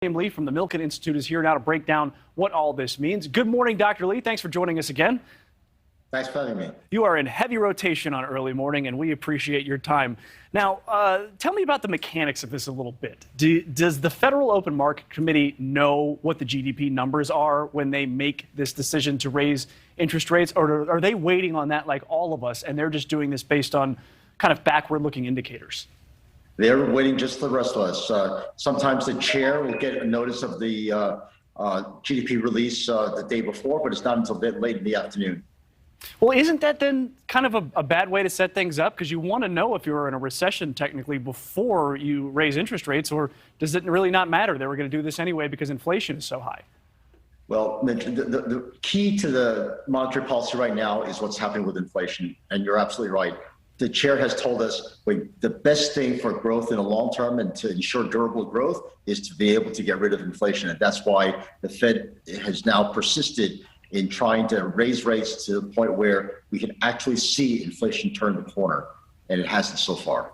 Lee from the Milken Institute is here now to break down what all this means. Good morning, Dr. Lee. Thanks for joining us again. Thanks for having me. You are in heavy rotation on early morning, and we appreciate your time. Now, tell me about the mechanics of this a little bit. Does the Federal Open Market Committee know what the GDP numbers are when they make this decision to raise interest rates, or are they waiting on that like all of us, and they're just doing this based on kind of backward-looking indicators? They're waiting just for the rest of us. Sometimes the chair will get a notice of the GDP release the day before, but it's not until late in the afternoon. Well, isn't that then kind of a bad way to set things up? Because you want to know if you're in a recession technically before you raise interest rates, or does it really not matter? They were going to do this anyway because inflation is so high. Well, Mitch, the key to the monetary policy right now is what's happening with inflation, and you're absolutely right. The chair has told us the best thing for growth in the long term and to ensure durable growth is to be able to get rid of inflation. And that's why the Fed has now persisted in trying to raise rates to the point where we can actually see inflation turn the corner. And it hasn't so far.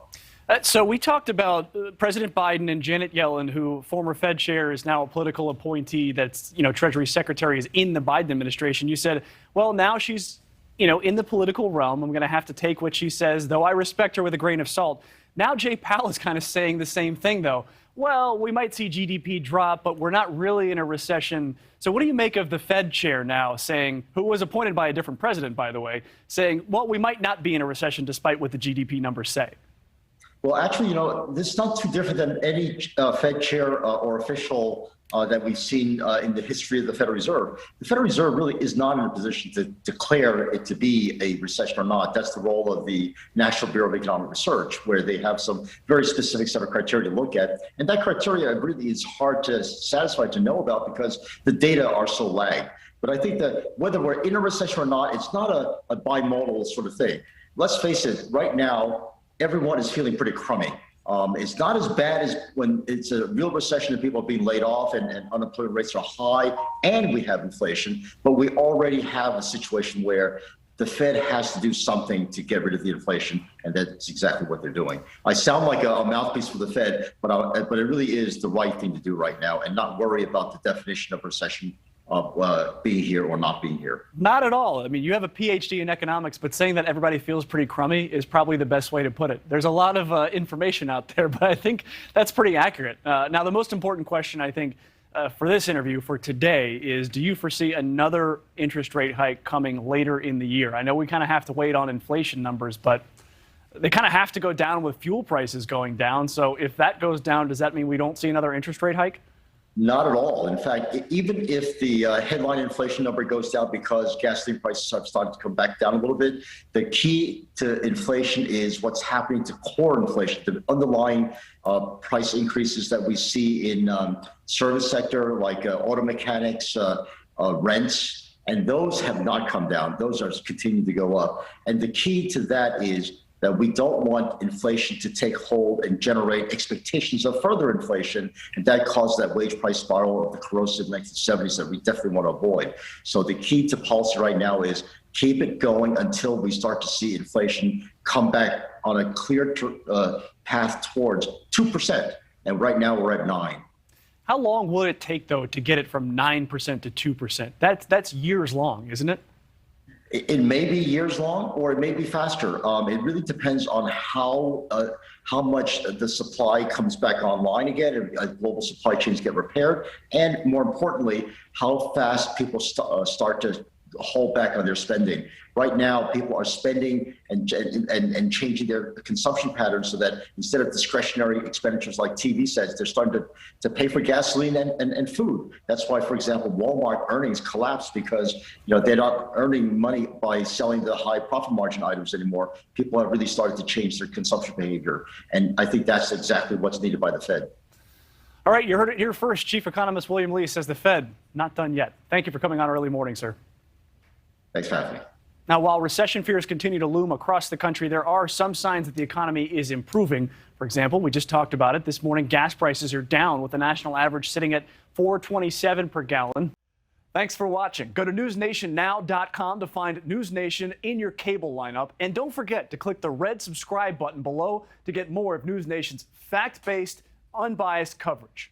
So we talked about President Biden and Janet Yellen, who former Fed chair is now a political appointee that's, Treasury Secretary is in the Biden administration. You said, well, now she's in the political realm. I'm going to have to take what she says, though I respect her with a grain of salt. Now Jay Powell is kind of saying the same thing, though. Well, we might see GDP drop, but we're not really in a recession. So what do you make of the Fed chair now saying, who was appointed by a different president, by the way, saying, well, we might not be in a recession despite what the GDP numbers say? Well, actually, this is not too different than any Fed chair or official that we've seen in the history of the Federal Reserve. The Federal Reserve really is not in a position to declare it to be a recession or not. That's the role of the National Bureau of Economic Research, where they have some very specific set of criteria to look at. And that criteria really is hard to satisfy to know about because the data are so lagged. But I think that whether we're in a recession or not, it's not a bimodal sort of thing. Let's face it, right now, everyone is feeling pretty crummy. It's not as bad as when it's a real recession and people are being laid off and unemployment rates are high and we have inflation, but we already have a situation where the Fed has to do something to get rid of the inflation, and that's exactly what they're doing. I sound like a mouthpiece for the Fed, but it really is the right thing to do right now and not worry about the definition of recession of being here or not being here. Not at all. I mean, you have a PhD in economics, but saying that everybody feels pretty crummy is probably the best way to put it. There's a lot of information out there, but I think that's pretty accurate. Now, the most important question, I think, for this interview for today is, do you foresee another interest rate hike coming later in the year? I know we kind of have to wait on inflation numbers, but they kind of have to go down with fuel prices going down. So if that goes down, does that mean we don't see another interest rate hike? Not at all. In fact, even if the headline inflation number goes down because gasoline prices have started to come back down a little bit, the key to inflation is what's happening to core inflation, the underlying price increases that we see in service sector like auto mechanics, rents, and those have not come down. Those are continuing to go up. And the key to that is that we don't want inflation to take hold and generate expectations of further inflation, and that caused that wage price spiral of the corrosive 1970s that we definitely want to avoid. So the key to policy right now is keep it going until we start to see inflation come back on a clear path towards 2%, and right now we're at 9%. How long will it take, though, to get it from 9% to 2%? That's years long, isn't it? It may be years long, or it may be faster. It really depends on how much the supply comes back online again, and global supply chains get repaired, and more importantly, how fast people start to hold back on their spending. Right now, people are spending and changing their consumption patterns so that instead of discretionary expenditures like TV sets, they're starting to pay for gasoline and food. That's why, for example, Walmart earnings collapsed because they're not earning money by selling the high profit margin items anymore. People have really started to change their consumption behavior, and I think that's exactly what's needed by the Fed. All right, you heard it here first. Chief Economist William Lee says the Fed not done yet. Thank you for coming on early morning, sir. Thanks for having me. Now, while recession fears continue to loom across the country, there are some signs that the economy is improving. For example, we just talked about it. This morning, gas prices are down, with the national average sitting at $4.27 per gallon. Thanks for watching. Go to NewsNationNow.com to find NewsNation in your cable lineup. And don't forget to click the red subscribe button below to get more of NewsNation's fact-based, unbiased coverage.